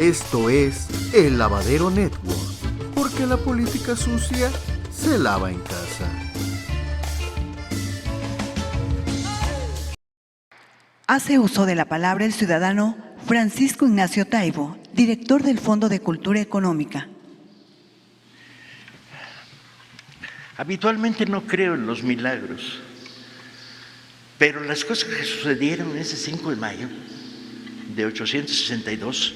Esto es El Lavadero Network, porque la política sucia se lava en casa. Hace uso de la palabra el ciudadano Francisco Ignacio Taibo, director del Fondo de Cultura Económica. Habitualmente no creo en los milagros, pero las cosas que sucedieron ese 5 de mayo de 862,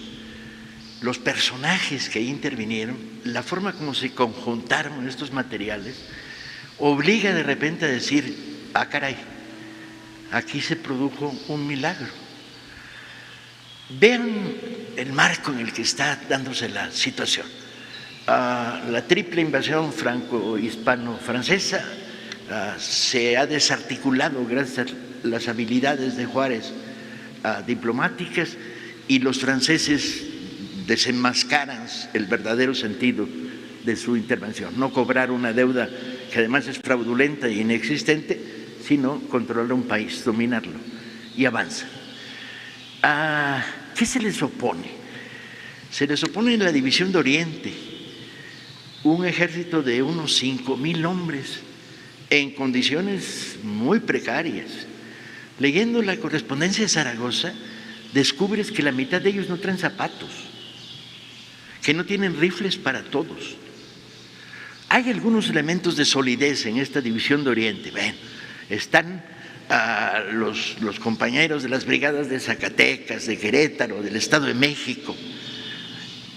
los personajes que ahí intervinieron, la forma como se conjuntaron estos materiales, obliga de repente a decir, ah caray, aquí se produjo un milagro. Vean el marco en el que está dándose la situación. La triple invasión franco-hispano-francesa se ha desarticulado gracias a las habilidades de Juárez diplomáticas, y los franceses desenmascaran el verdadero sentido de su intervención: no cobrar una deuda que además es fraudulenta e inexistente, sino controlar un país, dominarlo, y avanza. ¿Qué se les opone? Se les opone la división de Oriente, un ejército de unos 5,000 hombres en condiciones muy precarias. Leyendo la correspondencia de Zaragoza, descubres que la mitad de ellos no traen zapatos, que no tienen rifles para todos. Hay algunos elementos de solidez en esta división de Oriente. Ven, están los compañeros de las brigadas de Zacatecas, de Querétaro, del Estado de México,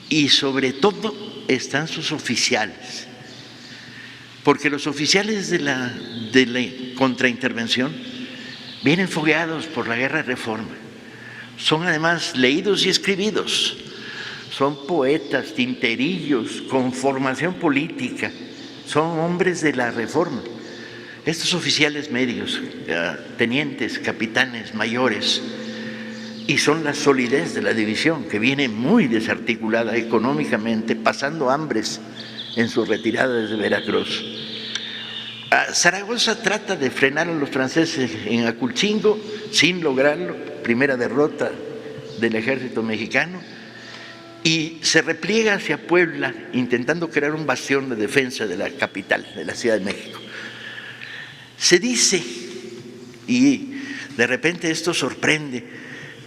y sobre todo están sus oficiales, porque los oficiales de la contraintervención vienen fogueados por la Guerra de Reforma, son además leídos y escribidos, son poetas, tinterillos, con formación política, son hombres de la Reforma. Estos oficiales medios, tenientes, capitanes, mayores, y son la solidez de la división, que viene muy desarticulada económicamente, pasando hambres en su retirada desde Veracruz. Zaragoza trata de frenar a los franceses en Aculcingo sin lograrlo, primera derrota del ejército mexicano, y se repliega hacia Puebla intentando crear un bastión de defensa de la capital, de la Ciudad de México. Se dice, y de repente esto sorprende,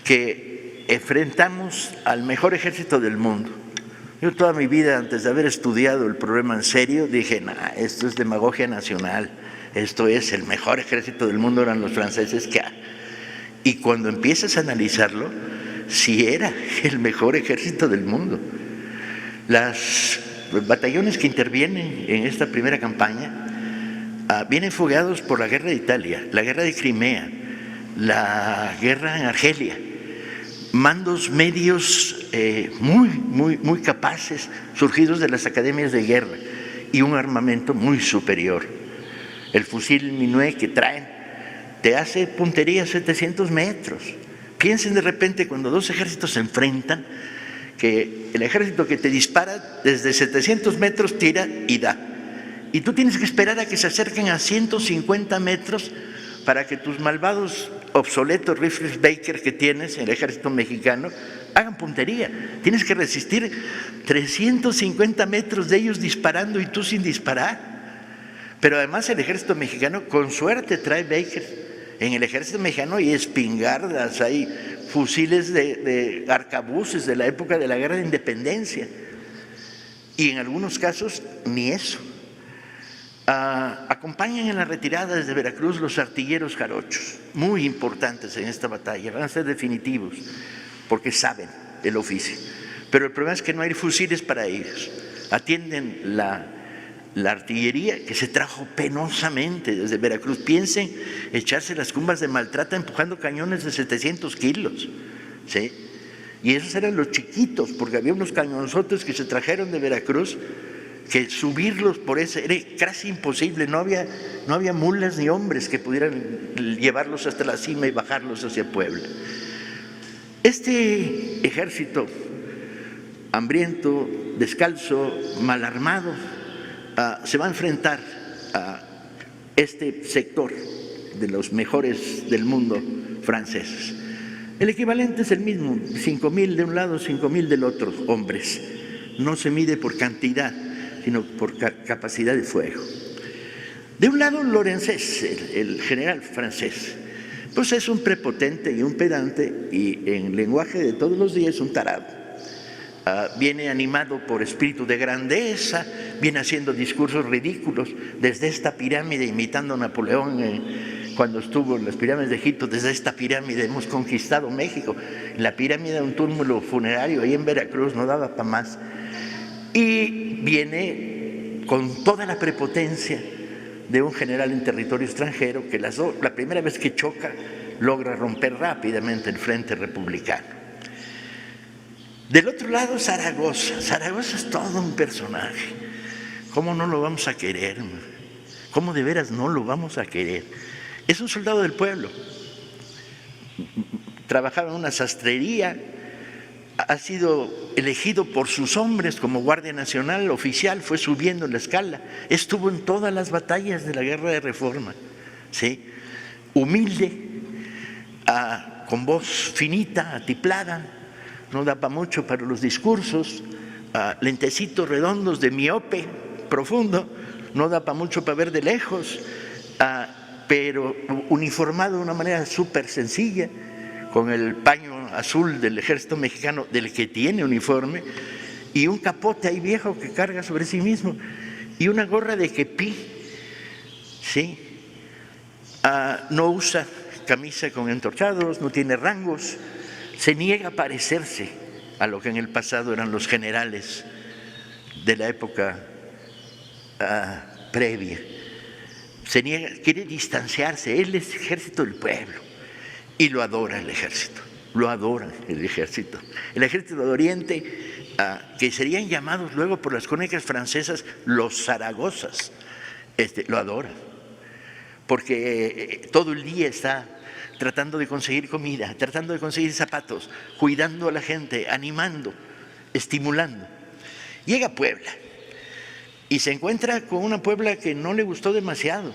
que enfrentamos al mejor ejército del mundo. Yo toda mi vida, antes de haber estudiado el problema en serio, dije, nah, esto es demagogia nacional, esto es el mejor ejército del mundo, eran los franceses que hay. Y cuando empiezas a analizarlo, sí era el mejor ejército del mundo. Los batallones que intervienen en esta primera campaña vienen fogueados por la guerra de Italia, la guerra de Crimea, la guerra en Argelia, mandos medios muy capaces, surgidos de las academias de guerra, y un armamento muy superior. El fusil Minuet que traen te hace puntería a 700 metros. Piensen de repente, cuando dos ejércitos se enfrentan, que el ejército que te dispara desde 700 metros tira y da, y tú tienes que esperar a que se acerquen a 150 metros para que tus malvados, obsoletos rifles Baker que tienes en el ejército mexicano hagan puntería. Tienes que resistir 350 metros de ellos disparando y tú sin disparar. Pero además el ejército mexicano con suerte trae Baker. En el ejército mexicano hay espingardas, hay fusiles de arcabuces de la época de la Guerra de Independencia, y en algunos casos ni eso. Acompañan en la retirada desde Veracruz los artilleros jarochos, muy importantes en esta batalla, van a ser definitivos porque saben el oficio, pero el problema es que no hay fusiles para ellos. Atienden la artillería que se trajo penosamente desde Veracruz. Piensen echarse las cumbas de Maltrata empujando cañones de 700 kilos, ¿sí? Y esos eran los chiquitos, porque había unos cañonzotes que se trajeron de Veracruz que subirlos por ese era casi imposible, no había mulas ni hombres que pudieran llevarlos hasta la cima y bajarlos hacia Puebla. Este ejército hambriento, descalzo, mal armado, se va a enfrentar a este sector de los mejores del mundo franceses. El equivalente es el mismo, 5.000 de un lado, 5.000 del otro, hombres. No se mide por cantidad, sino por capacidad de fuego. De un lado, Lorenzés, el general francés, pues es un prepotente y un pedante, y en lenguaje de todos los días un tarado. Viene animado por espíritu de grandeza, viene haciendo discursos ridículos desde esta pirámide, imitando a Napoleón cuando estuvo en las pirámides de Egipto. Desde esta pirámide hemos conquistado México. La pirámide de un túmulo funerario ahí en Veracruz no daba para más. Y viene con toda la prepotencia de un general en territorio extranjero que la primera vez que choca logra romper rápidamente el frente republicano. Del otro lado, Zaragoza. Zaragoza es todo un personaje. ¿Cómo no lo vamos a querer? ¿Cómo de veras no lo vamos a querer? Es un soldado del pueblo. Trabajaba en una sastrería. Ha sido elegido por sus hombres como guardia nacional oficial, fue subiendo la escala. Estuvo en todas las batallas de la Guerra de Reforma. ¿Sí? Humilde, con voz finita, atiplada. No da para mucho para los discursos, lentecitos redondos de miope profundo, no da para mucho para ver de lejos, pero uniformado de una manera súper sencilla, con el paño azul del ejército mexicano, del que tiene uniforme, y un capote ahí viejo que carga sobre sí mismo, y una gorra de kepí, ¿sí? No usa camisa con entorchados, no tiene rangos, se niega a parecerse a lo que en el pasado eran los generales de la época previa. Se niega, quiere distanciarse. Él es ejército del pueblo y lo adora el ejército. Lo adora el ejército. El ejército de Oriente, que serían llamados luego por las crónicas francesas los Zaragozas, lo adora, porque todo el día está tratando de conseguir comida, tratando de conseguir zapatos, cuidando a la gente, animando, estimulando. Llega a Puebla y se encuentra con una Puebla que no le gustó demasiado.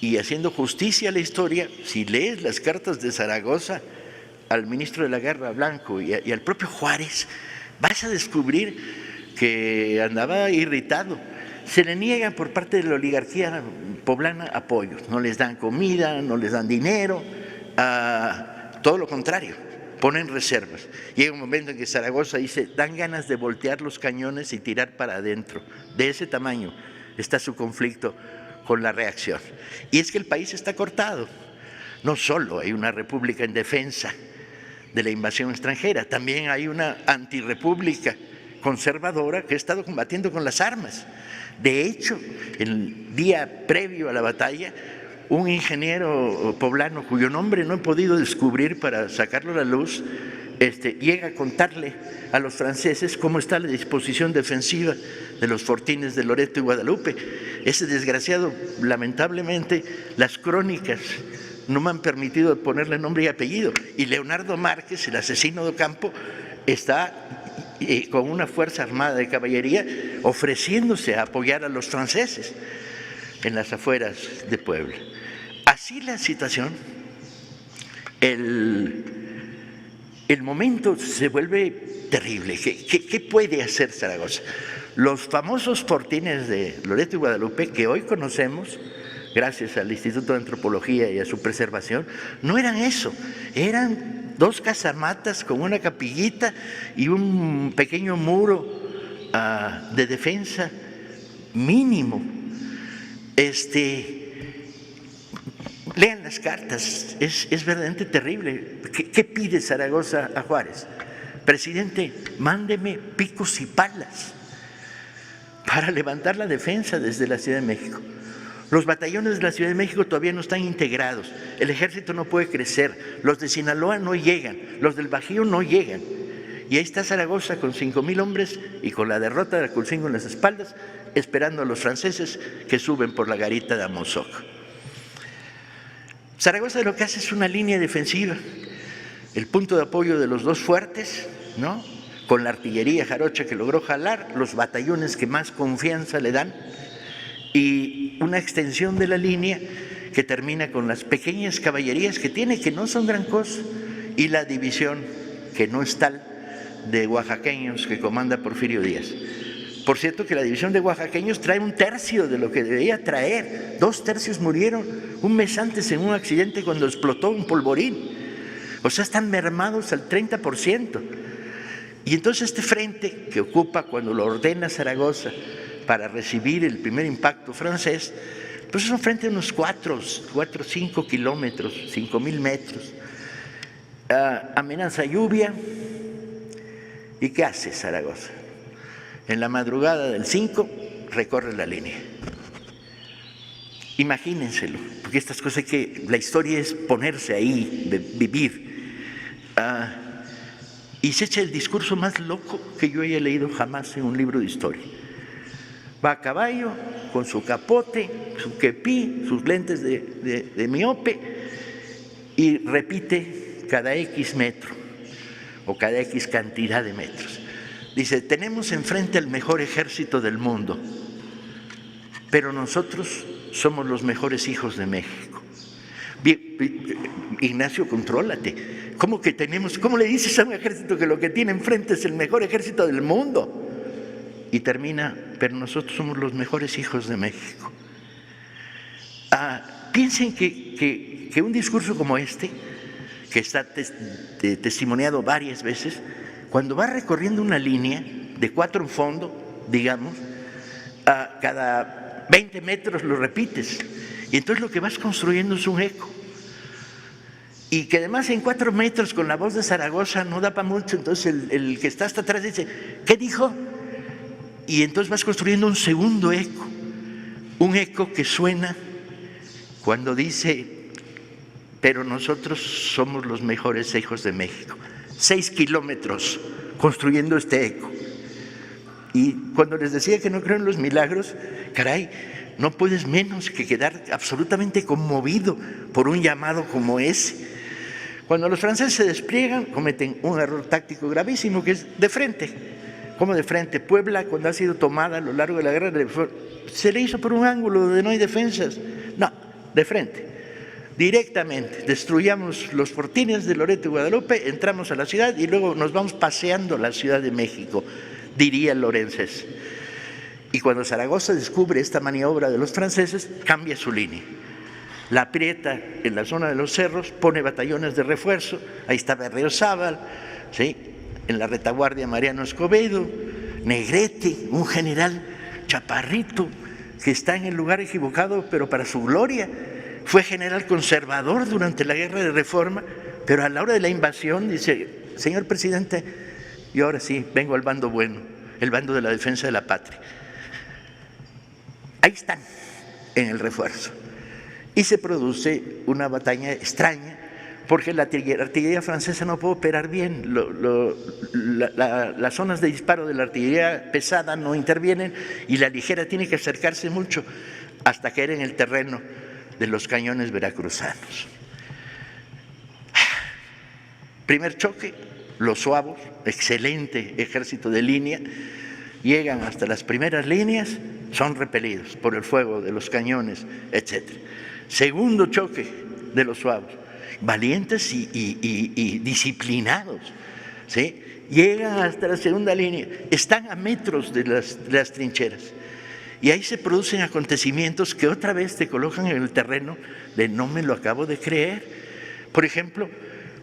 Y haciendo justicia a la historia, si lees las cartas de Zaragoza al ministro de la Guerra, Blanco, y al propio Juárez, vas a descubrir que andaba irritado. Se le niega por parte de la oligarquía poblana apoyos, no les dan comida, no les dan dinero, todo lo contrario, ponen reservas. Llega un momento en que Zaragoza dice, dan ganas de voltear los cañones y tirar para adentro. De ese tamaño está su conflicto con la reacción. Y es que el país está cortado. No solo hay una república en defensa de la invasión extranjera, también hay una antirrepública conservadora que ha estado combatiendo con las armas. De hecho, el día previo a la batalla, un ingeniero poblano cuyo nombre no he podido descubrir para sacarlo a la luz, llega a contarle a los franceses cómo está la disposición defensiva de los fortines de Loreto y Guadalupe. Ese desgraciado, lamentablemente, las crónicas no me han permitido ponerle nombre y apellido. Y Leonardo Márquez, el asesino de Ocampo, está con una fuerza armada de caballería ofreciéndose a apoyar a los franceses en las afueras de Puebla. Así la situación, el momento se vuelve terrible. ¿Qué puede hacer Zaragoza? Los famosos fortines de Loreto y Guadalupe, que hoy conocemos gracias al Instituto de Antropología y a su preservación, no eran eso, eran 2 casamatas con una capillita y un pequeño muro de defensa mínimo. Lean las cartas, es verdaderamente terrible. ¿Qué pide Zaragoza a Juárez? Presidente, mándeme picos y palas para levantar la defensa desde la Ciudad de México. Los batallones de la Ciudad de México todavía no están integrados, el ejército no puede crecer, los de Sinaloa no llegan, los del Bajío no llegan. Y ahí está Zaragoza con 5,000 hombres y con la derrota de Aculcingo en las espaldas, esperando a los franceses que suben por la garita de Amozoc. Zaragoza lo que hace es una línea defensiva, el punto de apoyo de los 2 fuertes, ¿no?, con la artillería jarocha que logró jalar, los batallones que más confianza le dan, y una extensión de la línea que termina con las pequeñas caballerías que tiene, que no son gran cosa, y la división, que no es tal, de oaxaqueños que comanda Porfirio Díaz. Por cierto que la división de oaxaqueños trae 1/3 de lo que debía traer. 2/3 murieron un mes antes en un accidente cuando explotó un polvorín. O sea, están mermados al 30%. Y entonces este frente que ocupa cuando lo ordena Zaragoza para recibir el primer impacto francés, pues es un frente de unos 4 o 5 kilómetros, 5,000 metros. Amenaza lluvia. ¿Y qué hace Zaragoza? En la madrugada del 5 recorre la línea. Imagínenselo, porque estas cosas la historia es ponerse ahí, vivir. Y se echa el discurso más loco que yo haya leído jamás en un libro de historia. Va a caballo, con su capote, su kepí, sus lentes de miope, y repite cada X metro o cada X cantidad de metros. Dice, tenemos enfrente el mejor ejército del mundo, pero nosotros somos los mejores hijos de México. Ignacio, contrólate. ¿Cómo que tenemos? ¿Cómo le dices a un ejército que lo que tiene enfrente es el mejor ejército del mundo? Y termina, pero nosotros somos los mejores hijos de México. Piensen que un discurso como este, que está testimoniado varias veces, cuando va recorriendo una línea de 4 en fondo, digamos, cada 20 metros lo repites. Y entonces lo que vas construyendo es un eco. Y que además en 4 metros con la voz de Zaragoza no da para mucho, entonces el que está hasta atrás dice, ¿qué dijo? Y entonces vas construyendo un segundo eco, un eco que suena cuando dice, pero nosotros somos los mejores hijos de México. 6 kilómetros construyendo este eco. Y cuando les decía que no creo en los milagros, caray, no puedes menos que quedar absolutamente conmovido por un llamado como ese. Cuando los franceses se despliegan, cometen un error táctico gravísimo, que es de frente. ¿Cómo de frente? Puebla, cuando ha sido tomada a lo largo de la guerra, se le hizo por un ángulo donde no hay defensas. No, de frente. Directamente, destruyamos los fortines de Loreto y Guadalupe, entramos a la ciudad y luego nos vamos paseando la Ciudad de México, diría Lorenzés. Y cuando Zaragoza descubre esta maniobra de los franceses, cambia su línea. La aprieta en la zona de los cerros, pone batallones de refuerzo, ahí está Berriozábal, ¿sí? En la retaguardia Mariano Escobedo, Negrete, un general chaparrito que está en el lugar equivocado, pero para su gloria. Fue general conservador durante la guerra de Reforma, pero a la hora de la invasión dice, señor presidente, yo ahora sí vengo al bando bueno, el bando de la defensa de la patria. Ahí están, en el refuerzo. Y se produce una batalla extraña, porque la artillería francesa no puede operar bien, las zonas de disparo de la artillería pesada no intervienen y la ligera tiene que acercarse mucho hasta caer en el terreno de los cañones veracruzanos. Primer choque, los suavos, excelente ejército de línea, llegan hasta las primeras líneas, son repelidos por el fuego de los cañones, etc. Segundo choque de los suavos, valientes y disciplinados, ¿sí? Llegan hasta la segunda línea, están a metros de las trincheras. Y ahí se producen acontecimientos que otra vez te colocan en el terreno de no me lo acabo de creer. Por ejemplo,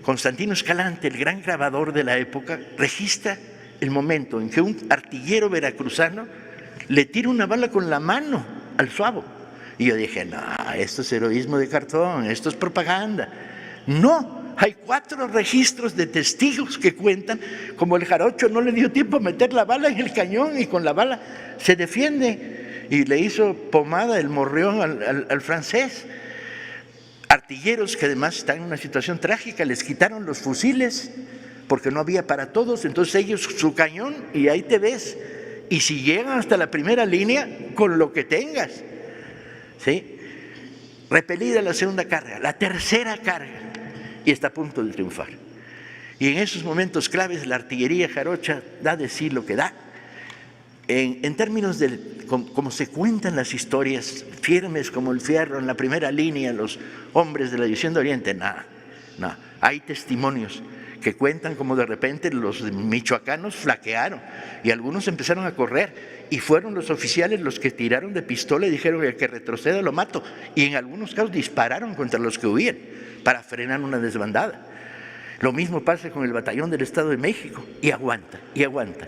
Constantino Escalante, el gran grabador de la época, registra el momento en que un artillero veracruzano le tira una bala con la mano al suavo. Y yo dije, no, esto es heroísmo de cartón, esto es propaganda. No, hay 4 registros de testigos que cuentan como el jarocho no le dio tiempo a meter la bala en el cañón y con la bala se defiende. Y le hizo pomada el morrión al francés. Artilleros que además están en una situación trágica, les quitaron los fusiles porque no había para todos, entonces ellos su cañón y ahí te ves. Y si llegan hasta la primera línea, con lo que tengas, ¿sí? Repelida la segunda carga, la tercera carga, y está a punto de triunfar. Y en esos momentos claves la artillería jarocha da de sí lo que da. en términos de como se cuentan las historias, firmes como el fierro, en la primera línea, los hombres de la División de Oriente, nada. Hay testimonios que cuentan como de repente los michoacanos flaquearon y algunos empezaron a correr y fueron los oficiales los que tiraron de pistola y dijeron el que retroceda lo mato, y en algunos casos dispararon contra los que huían para frenar una desbandada. Lo mismo pasa con el batallón del Estado de México, y aguantan, y aguantan.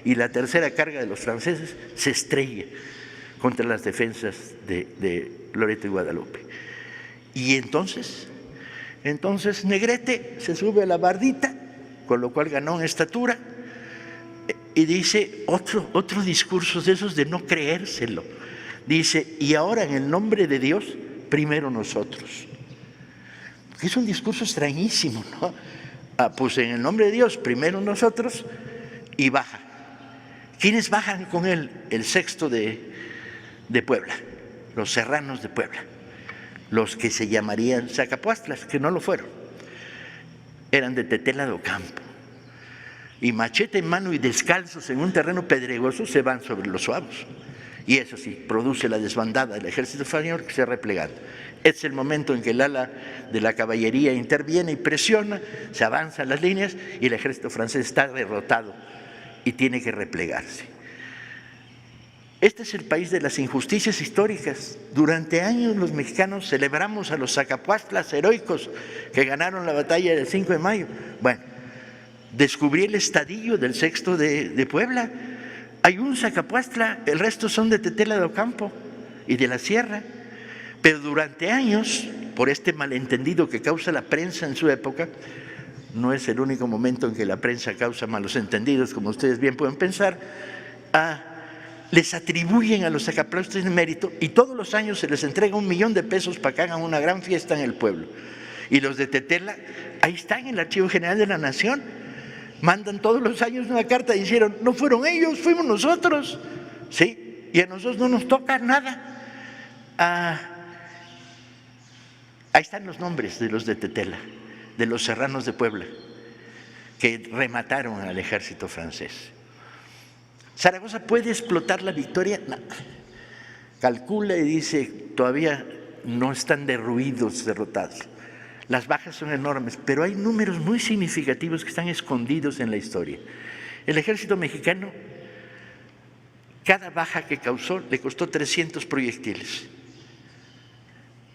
Y la tercera carga de los franceses se estrella contra las defensas de Loreto y Guadalupe. Y entonces Negrete se sube a la bardita, con lo cual ganó en estatura, y dice otro discurso de esos de no creérselo. Dice, y ahora en el nombre de Dios, primero nosotros. Es un discurso extrañísimo, ¿no? Pues en el nombre de Dios, primero nosotros, y baja. ¿Quiénes bajan con él? El sexto de Puebla, los serranos de Puebla, los que se llamarían Zacapuastlas, que no lo fueron, eran de Tetela de Ocampo, y machete en mano y descalzos en un terreno pedregoso se van sobre los suavos, y eso sí, produce la desbandada del ejército español que se ha replegado. Es el momento en que el ala de la caballería interviene y presiona, se avanzan las líneas y el ejército francés está derrotado y tiene que replegarse. Este es el país de las injusticias históricas. Durante años los mexicanos celebramos a los Zacapuastlas heroicos que ganaron la batalla del 5 de mayo. Bueno, descubrí el estadillo del sexto de Puebla. Hay un Zacapuastla, el resto son de Tetela de Ocampo y de la Sierra. Pero durante años, por este malentendido que causa la prensa en su época, no es el único momento en que la prensa causa malos entendidos, como ustedes bien pueden pensar, les atribuyen a los Zacapuastlas mérito y todos los años se les entrega $1 millón para que hagan una gran fiesta en el pueblo. Y los de Tetela, ahí están en el Archivo General de la Nación, mandan todos los años una carta diciendo, no fueron ellos, fuimos nosotros, ¿sí? Y a nosotros no nos toca nada. Ahí están los nombres de los de Tetela, de los serranos de Puebla, que remataron al ejército francés. ¿Zaragoza puede explotar la victoria? No. Calcula y dice, todavía no están derruidos, derrotados. Las bajas son enormes, pero hay números muy significativos que están escondidos en la historia. El ejército mexicano, cada baja que causó, le costó 300 proyectiles.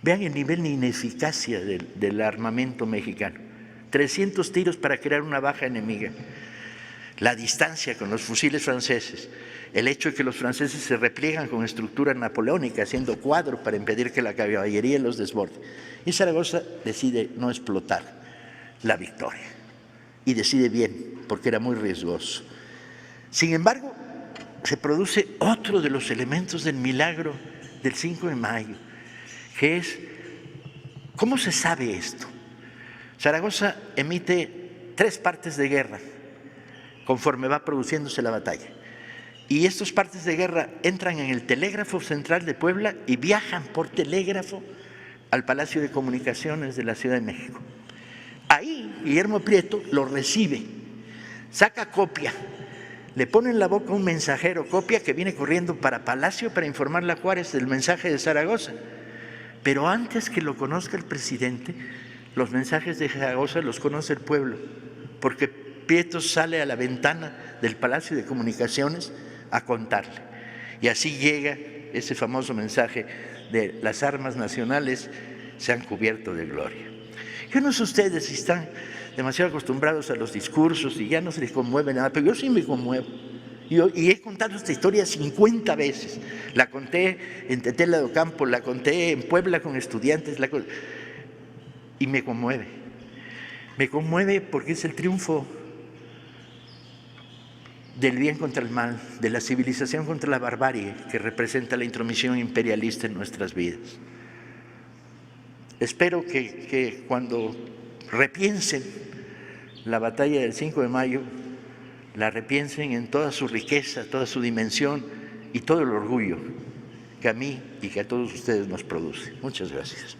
Vean el nivel de ineficacia del armamento mexicano. 300 tiros para crear una baja enemiga. La distancia con los fusiles franceses, el hecho de que los franceses se repliegan con estructura napoleónica, haciendo cuadro para impedir que la caballería los desborde. Y Zaragoza decide no explotar la victoria. Y decide bien, porque era muy riesgoso. Sin embargo, se produce otro de los elementos del milagro del 5 de mayo, que es, ¿cómo se sabe esto? Zaragoza emite 3 partes de guerra conforme va produciéndose la batalla. Y estos partes de guerra entran en el telégrafo central de Puebla y viajan por telégrafo al Palacio de Comunicaciones de la Ciudad de México. Ahí Guillermo Prieto lo recibe, saca copia, le pone en la boca un mensajero, copia que viene corriendo para Palacio para informarle a Juárez del mensaje de Zaragoza. Pero antes que lo conozca el presidente, los mensajes de Zaragoza los conoce el pueblo, porque Prieto sale a la ventana del Palacio de Comunicaciones a contarle. Y así llega ese famoso mensaje de las armas nacionales se han cubierto de gloria. Yo no sé ustedes si están demasiado acostumbrados a los discursos y ya no se les conmueve nada, pero yo sí me conmuevo. Y he contado esta historia 50 veces. La conté en Tetela de Ocampo, la conté en Puebla con estudiantes, y me conmueve. Me conmueve porque es el triunfo del bien contra el mal, de la civilización contra la barbarie que representa la intromisión imperialista en nuestras vidas. Espero que cuando repiensen la batalla del 5 de mayo, la repiensen en toda su riqueza, toda su dimensión y todo el orgullo que a mí y que a todos ustedes nos produce. Muchas gracias.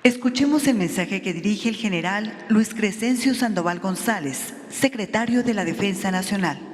Escuchemos el mensaje que dirige el general Luis Crescencio Sandoval González, secretario de la Defensa Nacional.